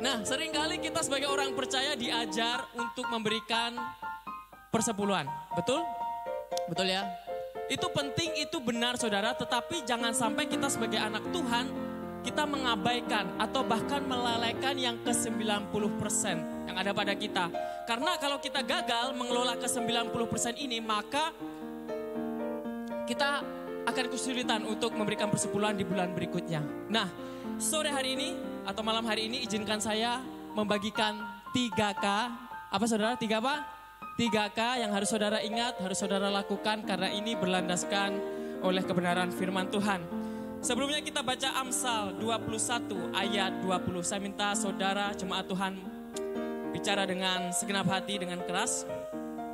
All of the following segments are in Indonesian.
Nah, seringkali kita sebagai orang percaya diajar untuk memberikan persepuluhan. Betul? Betul ya? Itu penting, itu benar saudara, tetapi jangan sampai kita sebagai anak Tuhan, kita mengabaikan atau bahkan melalaikan yang ke-90% yang ada pada kita. Karena kalau kita gagal mengelola ke-90% ini, maka kita akan kesulitan untuk memberikan persepuluhan di bulan berikutnya. Nah, sore hari ini atau malam hari ini izinkan saya membagikan 3K. Apa saudara? 3 apa? 3K yang harus saudara ingat, harus saudara lakukan karena ini berlandaskan oleh kebenaran firman Tuhan. Sebelumnya kita baca Amsal 21 ayat 20. Saya minta saudara jemaat Tuhan bicara dengan segenap hati, dengan keras.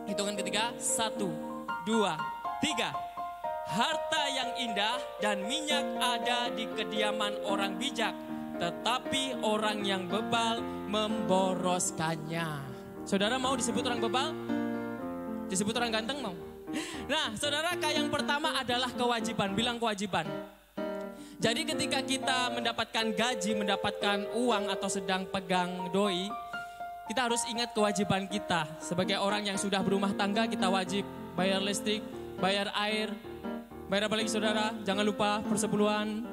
Hitungan ketiga, 1, 2, 3. Harta yang indah dan minyak ada di kediaman orang bijak, tetapi orang yang bebal memboroskannya. Saudara mau disebut orang bebal? Disebut orang ganteng mau? Nah, saudara, yang pertama adalah kewajiban. Bilang kewajiban. Jadi ketika kita mendapatkan gaji, mendapatkan uang atau sedang pegang doi, kita harus ingat kewajiban kita. Sebagai orang yang sudah berumah tangga, kita wajib bayar listrik, bayar air, bayar apa lagi saudara? Jangan lupa persepuluhan,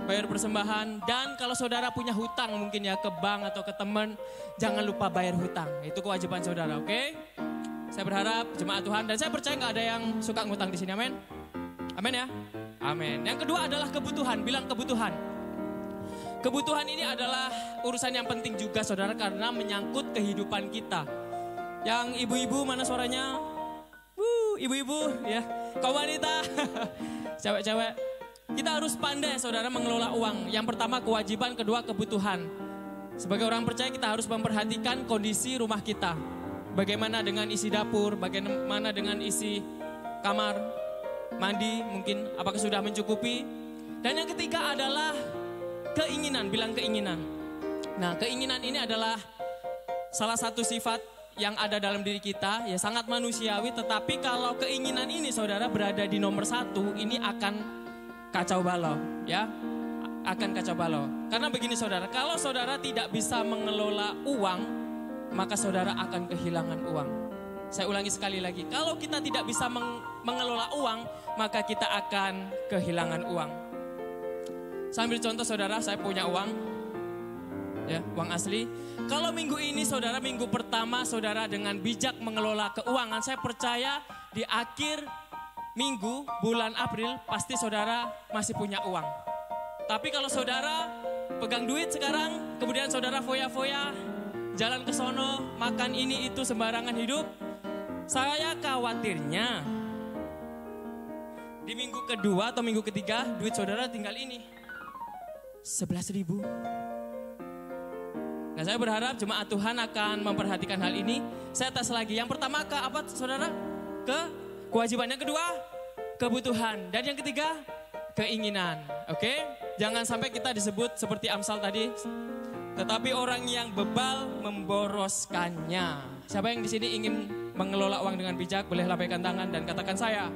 bayar persembahan. Dan kalau saudara punya hutang mungkin ya ke bank atau ke teman, jangan lupa bayar hutang. Itu kewajiban saudara, oke? Saya berharap jemaat Tuhan, dan saya percaya gak ada yang suka ngutang di sini, amin? Amin ya? Amin. Yang kedua adalah kebutuhan, bilang kebutuhan. Kebutuhan ini adalah urusan yang penting juga saudara, karena menyangkut kehidupan kita. Yang ibu-ibu mana suaranya? Ibu-ibu ya, kaum wanita, cewek-cewek. Kita harus pandai saudara mengelola uang. Yang pertama kewajiban, kedua kebutuhan. Sebagai orang percaya kita harus memperhatikan kondisi rumah kita. Bagaimana dengan isi dapur, bagaimana dengan isi kamar mandi, mungkin apakah sudah mencukupi. Dan yang ketiga adalah keinginan, bilang keinginan. Nah, keinginan ini adalah salah satu sifat yang ada dalam diri kita, ya sangat manusiawi. Tetapi kalau keinginan ini saudara berada di nomor 1, ini akan kacau balau, ya, akan kacau balau. Karena begini saudara, kalau saudara tidak bisa mengelola uang, maka saudara akan kehilangan uang. Saya ulangi sekali lagi, kalau kita tidak bisa mengelola uang, maka kita akan kehilangan uang. Saya ambil contoh saudara, saya punya uang, ya, uang asli. Kalau minggu ini saudara, minggu pertama saudara dengan bijak mengelola keuangan, saya percaya di akhir minggu bulan April pasti saudara masih punya uang. Tapi kalau saudara pegang duit sekarang, kemudian saudara foya-foya, jalan ke sono, makan ini itu sembarangan hidup, saya khawatirnya di minggu kedua atau minggu ketiga duit saudara tinggal ini 11.000. Nah, saya berharap jemaat Tuhan akan memperhatikan hal ini. Saya tes lagi. Yang pertama ke apa saudara? Ke kewajiban. Yang kedua kebutuhan. Dan yang ketiga keinginan. Oke? Jangan sampai kita disebut seperti Amsal tadi. Tetapi orang yang bebal memboroskannya. Siapa yang di sini ingin mengelola uang dengan bijak? Boleh lambaikan tangan dan katakan saya.